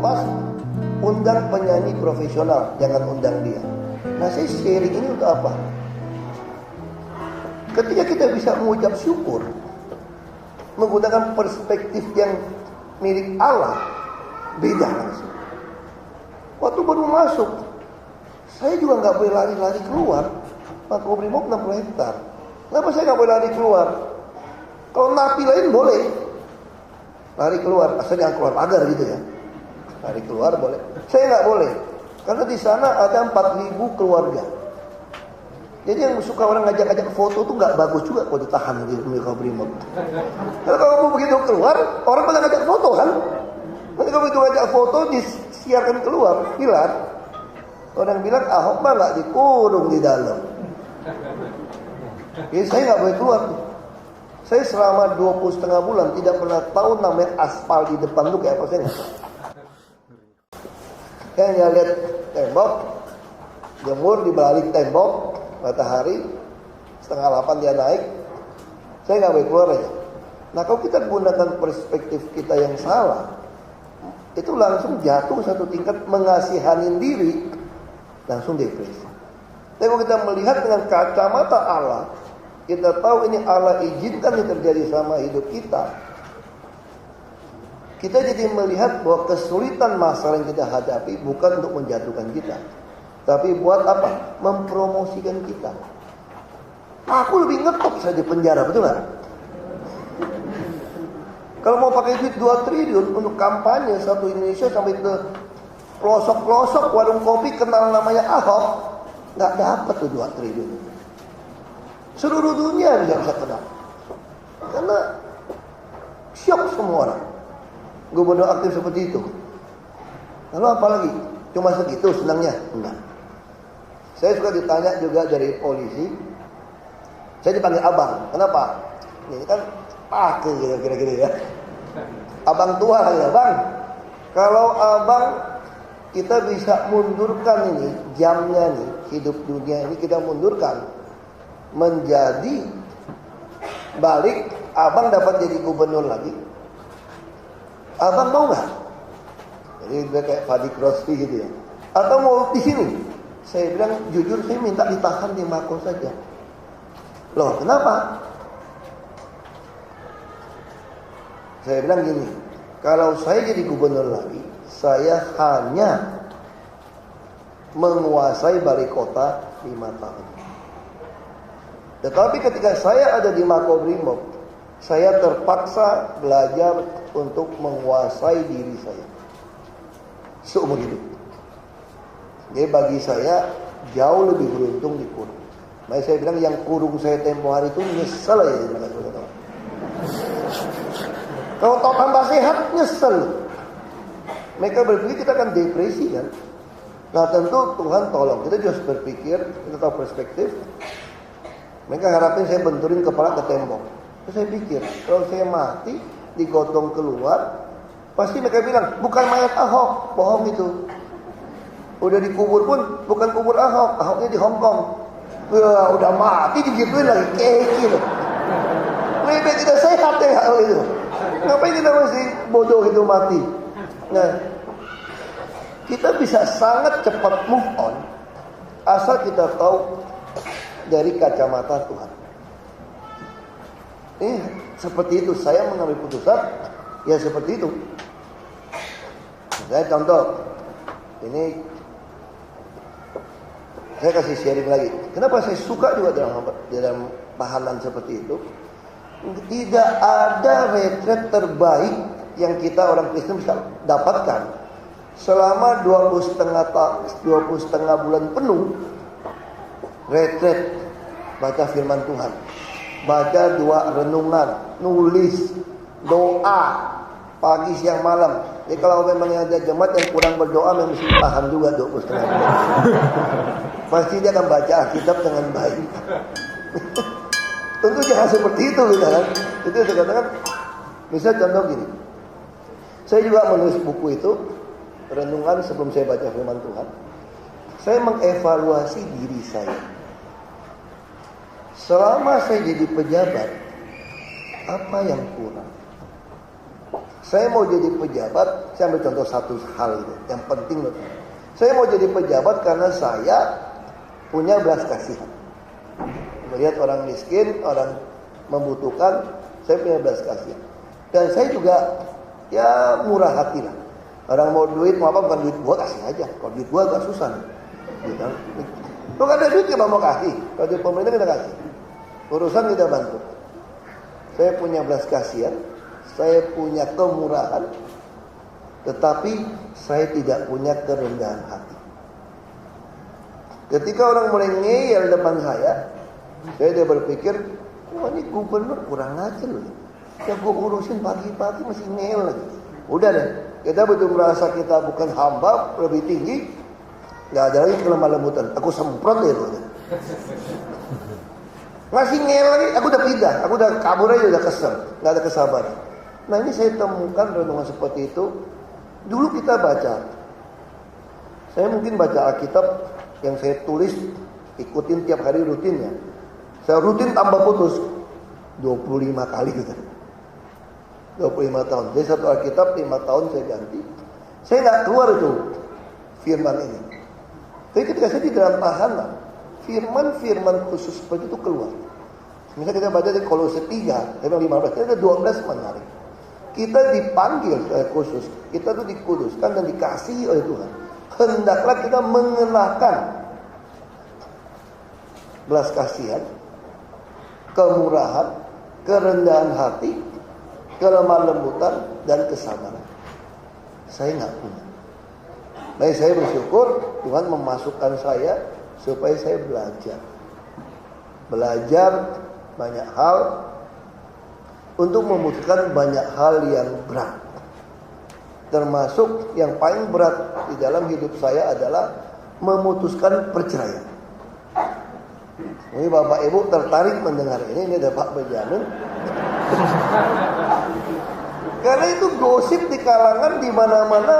Mas, undang penyanyi profesional, jangan undang dia. Nah, saya sharing ini untuk apa? Ketika kita bisa mengucap syukur menggunakan perspektif yang milik Allah, beda langsung. Waktu baru masuk, saya juga nggak boleh lari-lari keluar. Makobrimob 60 hektar. Kenapa saya nggak boleh lari keluar? Kalau napi lain boleh lari keluar, asal jangan keluar pagar gitu ya. Lari keluar boleh. Saya nggak boleh, karena di sana ada 4.000 keluarga. Jadi yang suka orang ngajak-ngajak foto tuh nggak bagus juga kalau ditahan di Makobrimob. Karena kalau kamu begitu keluar, orang pada ngajak foto kan. Nanti kalau begitu ngajak foto disiarkan keluar, hilang. Orang bilang Ahok mah nggak dikurung di dalam. Jadi saya nggak boleh keluar. Saya selama 20,5 bulan tidak pernah tahu namanya aspal di depan tuh kayak apa, saya nggak tahu. Saya lihat tembok, jemur di balik tembok, matahari 7:30 dia naik, saya nggak boleh keluar aja. Nah, kalau kita gunakan perspektif kita yang salah, itu langsung jatuh satu tingkat mengasihanin diri, langsung depresi. Tapi kalau kita melihat dengan kacamata Allah, kita tahu ini Allah izinkan yang terjadi sama hidup kita. Kita jadi melihat bahwa kesulitan masalah yang kita hadapi bukan untuk menjatuhkan kita, tapi buat apa? Mempromosikan kita. Aku lebih ngetop saya di penjara, betul nggak? Kalau mau pakai duit 2 triliun untuk kampanye satu Indonesia sampai ke pelosok-pelosok warung kopi kenal namanya Ahok, nggak dapat tuh 2 triliun. Seluruh dunia bisa kenal. Karena syok semua orang. Gubernur aktif seperti itu. Lalu apa lagi? Cuma segitu senangnya? Enggak. Saya suka ditanya juga dari polisi. Saya dipanggil abang. Kenapa? Ini kan pakai kira-kira ya. Abang tua ya bang. Kalau abang kita bisa mundurkan ini jamnya nih, hidup dunia ini kita mundurkan menjadi balik, abang dapat jadi gubernur lagi. Abang mau nggak? Jadi dia kayak Fadi Crosby gitu ya. Atau mau di sini? Saya bilang jujur, saya minta ditahan di Mako saja. Loh, kenapa? Saya bilang gini, kalau saya jadi gubernur lagi, saya hanya menguasai balai kota 5 tahun. Tetapi ketika saya ada di Makobrimob, saya terpaksa belajar untuk menguasai diri saya seumur hidup. Jadi bagi saya jauh lebih beruntung dikurung. Makanya saya bilang yang kurung saya tempo hari itu nyesel ya. Kalau tahu tambah sehat nyesel. Mereka berpikir kita akan depresi kan. Nah tentu Tuhan tolong kita juga harus berpikir, kita tahu perspektif. Mereka harapin saya benturin kepala ke tembok. Terus saya pikir kalau saya mati digotong keluar, pasti mereka bilang bukan mayat Ahok, bohong itu. Udah dikubur pun bukan kubur Ahok, Ahoknya di Hong Kong. Wah, udah mati digituin lagi keki loh. Lebih tidak sehat ya hal itu. Ngapain kita masih bodoh gitu mati? Nah, kita bisa sangat cepat move on asal kita tahu dari kacamata Tuhan. Ini seperti itu, saya mengambil putusan ya seperti itu. Saya contoh, ini saya kasih sharing lagi. Kenapa saya suka juga dalam tahanan seperti itu? Tidak ada retret terbaik yang kita orang Kristen bisa dapatkan selama 20,5 bulan penuh. Retret, baca firman Tuhan, baca 2 renungan, nulis, doa pagi siang malam. Jadi kalau memang ada jemaat yang kurang berdoa, memang mesti tahan juga 20,5 bulan. Pasti dia akan baca Alkitab dengan baik. Tentu jangan seperti itu gitu kan. Itu saya katakan, misal contoh gini, saya juga menulis buku itu, renungan sebelum saya baca firman Tuhan. Saya mengevaluasi diri saya. Selama saya jadi pejabat, apa yang kurang? Saya mau jadi pejabat, saya ambil contoh satu hal itu, yang penting loh. Saya mau jadi pejabat karena saya punya belas kasihan. Melihat orang miskin, orang membutuhkan, saya punya belas kasihan. Dan saya juga ya murah hati lah. Orang mau duit, mau apa, bukan duit gua, kasih aja. Kalau duit gua agak susah nih. Gitu. Kalau ada duit kita mau kasih. Kalau duit pemerintah kita kasih. Urusan kita bantu. Saya punya belas kasihan, saya punya kemurahan, tetapi saya tidak punya kerendahan hati. Ketika orang mulai ngeyel depan saya dia berpikir, wah ini gubernur kurang ajar loh. Ya gue urusin pagi-pagi masih ngeyel lagi. Udah deh, kita betul merasa kita bukan hamba lebih tinggi, nggak ada lagi kelemah lembutan. Aku semprot deh itu. Masih ngeyel lagi, aku udah pindah, aku udah kabur aja, udah kesel, nggak ada kesabaran. Nah ini saya temukan renungan seperti itu. Dulu kita baca, saya mungkin baca Alkitab yang saya tulis, ikutin tiap hari rutinnya. Saya rutin tambah putus 25 kali gitu. 25 tahun. Jadi satu Alkitab 5 tahun saya ganti. Saya nggak keluar itu firman ini. Tapi ketika saya di dalam tahanan, firman-firman khusus seperti itu keluar. Misalnya kita baca di Kolose 3, ayat 15, ada 12 menarik. Kita dipanggil khusus, kita tuh dikuduskan dan dikasihi oleh Tuhan. Hendaklah kita mengenakan belas kasihan, kemurahan, kerendahan hati, kelemah lembutan, dan kesabaran. Saya nggak punya. Baik, saya bersyukur Tuhan memasukkan saya supaya saya belajar banyak hal untuk memutuskan banyak hal yang berat. Termasuk yang paling berat di dalam hidup saya adalah memutuskan perceraian. Ini Bapak Ibu tertarik mendengar ini ada Pak Benjamin. Karena itu gosip di kalangan di mana-mana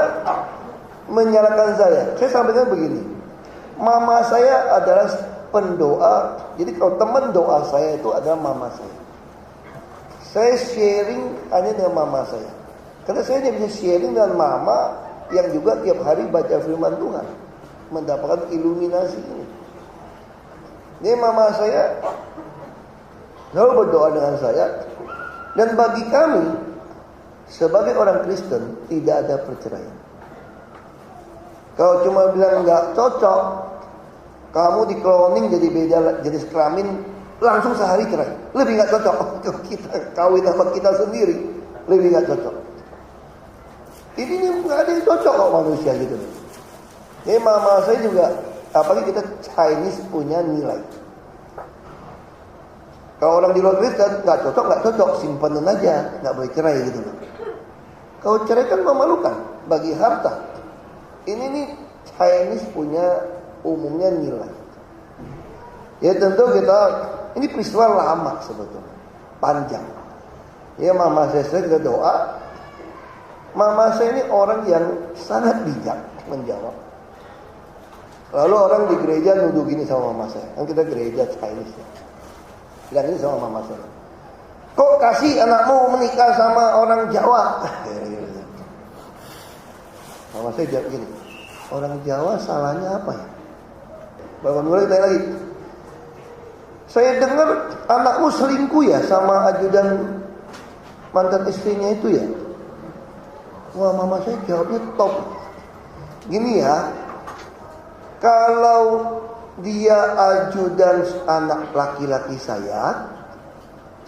menyalahkan saya. Saya sampaikan begini. Mama saya adalah pendoa. Jadi kalau teman doa saya itu adalah mama saya. Saya sharing hanya dengan mama saya. Karena saya hanya bisa sharing dengan mama yang juga tiap hari baca firman Tuhan. Mendapatkan iluminasi ini. Ini mama saya selalu berdoa dengan saya. Dan bagi kami sebagai orang Kristen tidak ada perceraian. Kalau cuma bilang nggak cocok, kamu di cloning jadi beda jenis kelamin, langsung sehari cerai. Lebih nggak cocok. Kalau kita kawin sama kita sendiri, lebih nggak cocok. Ini nggak ada yang cocok kok manusia gitu. Ini mama saya juga, apalagi kita Chinese punya nilai. Kalau orang di luar Kristen nggak cocok, simpanan aja, nggak boleh cerai gitu loh. Kalau cerai kan memalukan bagi harta. Ini nih Chinese punya umumnya nilai. Ya tentu kita, ini peristiwa lama sebetulnya, panjang. Ya mama saya juga doa. Mama saya ini orang yang sangat bijak menjawab. Lalu orang di gereja nuduh gini sama mama saya. Kan kita gereja Chinese ya. Bilang ini sama mama saya. Kok kasih anakmu menikah sama orang Jawa? Mama saya jawab gini. Orang Jawa salahnya apa ya? Bapak mulai tanya lagi. Saya dengar anakmu selingkuh ya sama ajudan mantan istrinya itu ya. Wah, mama saya jawabnya top. Gini ya, kalau dia ajudan anak laki-laki saya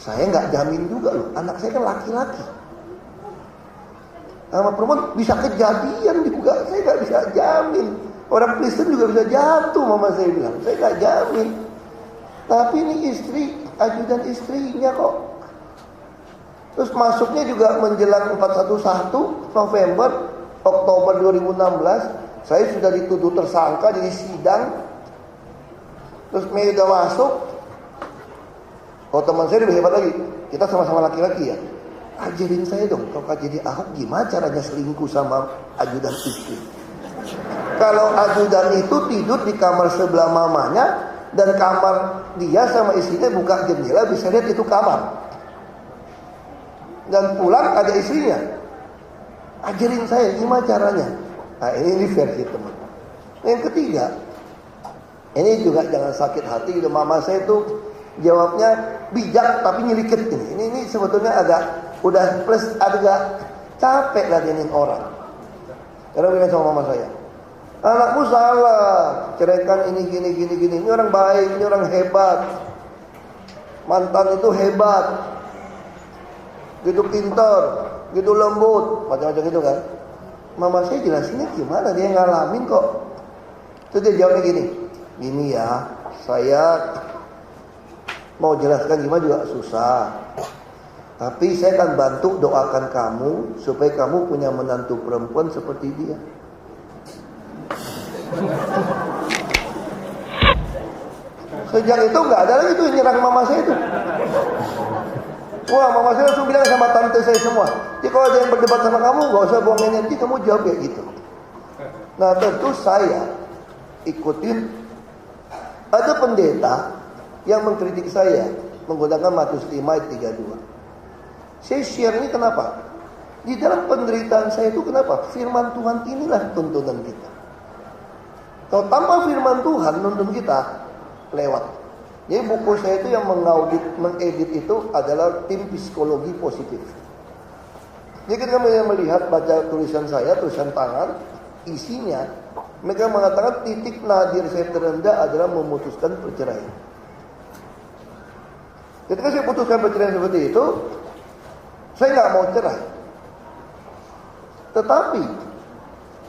nggak jamin juga loh. Anak saya kan laki-laki. Sama perempuan bisa kejadian juga, saya nggak bisa jamin. Orang Kristen juga bisa jatuh, mama saya bilang. Saya nggak jamin. Tapi ini istri, ajudan istrinya kok. Terus masuknya juga menjelang 411 November, Oktober 2016. Saya sudah dituduh tersangka jadi sidang. Terus Mei udah masuk. Kalau teman saya lebih hebat lagi. Kita sama-sama laki-laki ya. Ajarin saya dong, kalau jadi Ahok gimana caranya selingkuh sama ajudan istri. Kalau ajudan itu tidur di kamar sebelah mamanya, dan kamar dia sama istrinya buka jendela bisa lihat itu kamar. Dan pulang ada istrinya. Ajarin saya gimana caranya. Nah, ini versi teman. Yang ketiga, ini juga jangan sakit hati gitu. Mama saya tuh jawabnya bijak tapi nyelikit ini. Ini sebetulnya agak udah plus agak capek ladenin orang. Karena bilang sama mama saya, anakmu salah, ceraikan ini gini. Ini orang baik, ini orang hebat. Mantan itu hebat, gitu pintar, gitu lembut, macam-macam gitu kan. Mama saya jelasinnya gimana, dia ngalamin kok. Terus dia jawabnya gini ya, saya mau jelaskan gimana juga susah. Tapi saya akan bantu doakan kamu supaya kamu punya menantu perempuan seperti dia. Sejak itu nggak ada lagi tuh yang nyerang mama saya itu. Wah, mama saya langsung bilang sama tante saya semua, jadi kalau ada yang berdebat sama kamu, gak usah buang energi, kamu jawab kayak gitu. Nah tentu saya ikutin. Ada pendeta yang mengkritik saya menggunakan Matius 5 ayat 32. Saya share ini kenapa? Di dalam penderitaan saya itu kenapa? Firman Tuhan inilah tuntunan kita. Kalau tanpa firman Tuhan, nuntun kita lewat. Jadi buku saya itu yang mengedit itu adalah tim psikologi positif. Jadi ketika mereka melihat baca tulisan saya, tulisan tangan, isinya, mereka mengatakan titik nadir saya terendah adalah memutuskan perceraian. Ketika saya putuskan perceraian seperti itu, saya nggak mau cerai. Tetapi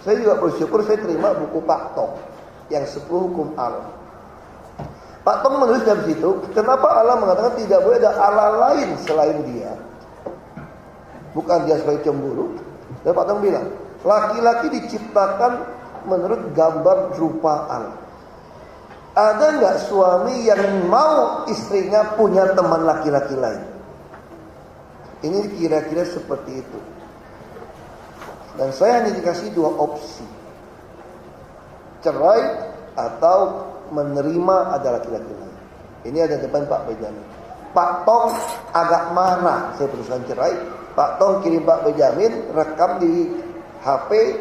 saya juga bersyukur saya terima buku Pak Tong yang 10 hukum Allah. Pak Tong menulis dari situ, kenapa Allah mengatakan tidak boleh ada Allah lain selain Dia. Bukan Dia sebagai cemburu. Dan Pak Tong bilang, laki-laki diciptakan menurut gambar rupa Allah. Ada nggak suami yang mau istrinya punya teman laki-laki lain? Ini kira-kira seperti itu. Dan saya hanya dikasih 2 opsi. Cerai atau menerima ada laki-laki lain. Ini ada depan Pak Benjamin. Pak Tong agak marah saya putuskan cerai. Pak Tong kirim Pak Benjamin rekam di HP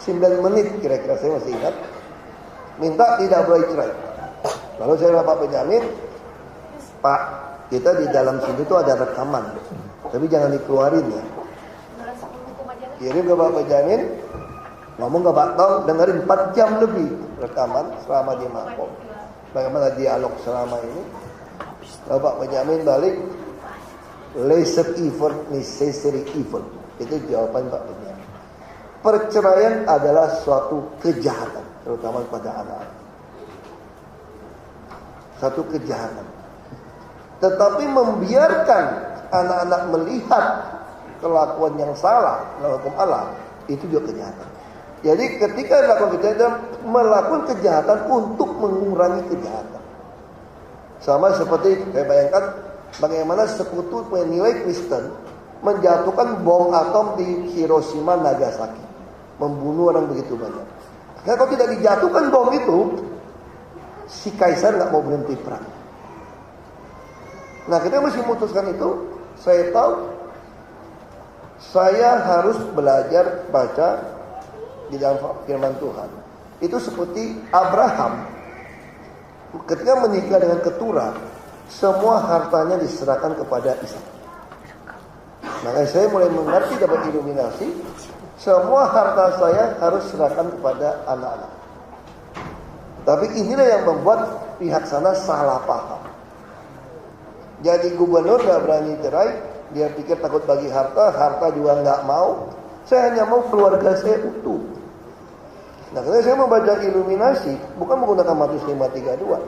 9 menit kira-kira, saya masih ingat. Minta tidak boleh cerai. Lalu saya bilang Pak Benjamin, Pak, kita di dalam sini tuh ada rekaman, tapi jangan dikeluarin ya. Kirim ke Pak Benjamin, ngomong ke Pak Tong, dengerin 4 jam lebih rekaman selama di Mako. Bagaimana dialog selama ini. Lalu Pak Benjamin balik, lesser evil, necessary evil. Itu jawaban Pak Benjamin. Perceraian adalah suatu kejahatan, terutama kepada anak-anak. Satu kejahatan. Tetapi membiarkan anak-anak melihat kelakuan yang salah dalam hukum Allah, itu juga kejahatan. Jadi ketika melakukan kejahatan untuk mengurangi kejahatan. Sama seperti saya bayangkan bagaimana sekutu penilai Kristen menjatuhkan bom atom di Hiroshima Nagasaki, membunuh orang begitu banyak. Karena kalau tidak dijatuhkan bom itu, si kaisar nggak mau berhenti perang. Nah, kita mesti memutuskan itu. Saya tahu saya harus belajar baca di dalam firman Tuhan. Itu seperti Abraham ketika menikah dengan keturah, semua hartanya diserahkan kepada Ishak. Maka saya mulai mengerti, dapat iluminasi, semua harta saya harus serahkan kepada anak-anak. Tapi inilah yang membuat pihak sana salah paham. Jadi gubernur gak berani cerai, dia pikir takut bagi harta, harta juga gak mau. Saya hanya mau keluarga saya utuh. Nah, ketika saya membaca iluminasi, bukan menggunakan Matius 5:32,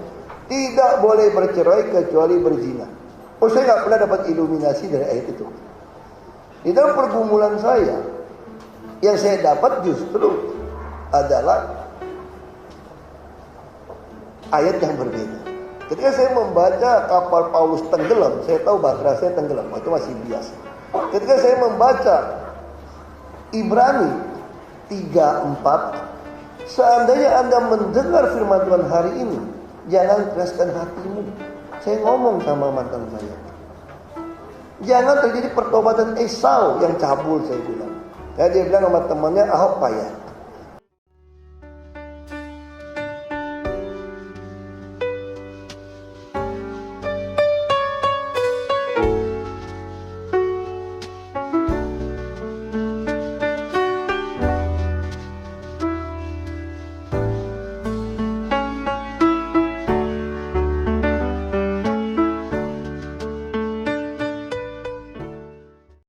tidak boleh bercerai kecuali berzina. Oh, saya nggak pernah dapat iluminasi dari ayat itu. Di dalam pergumulan saya, yang saya dapat justru adalah ayat yang berbeda. Ketika saya membaca kapal Paulus tenggelam, saya tahu bahtera saya tenggelam, itu masih biasa. Ketika saya membaca Ibrani 3:4, seandainya Anda mendengar firman Tuhan hari ini, jangan keraskan hatimu. Saya ngomong sama mantan saya, jangan terjadi pertobatan Esau yang cabul, saya bilang. Ya dia bilang sama temannya, Ahok payah.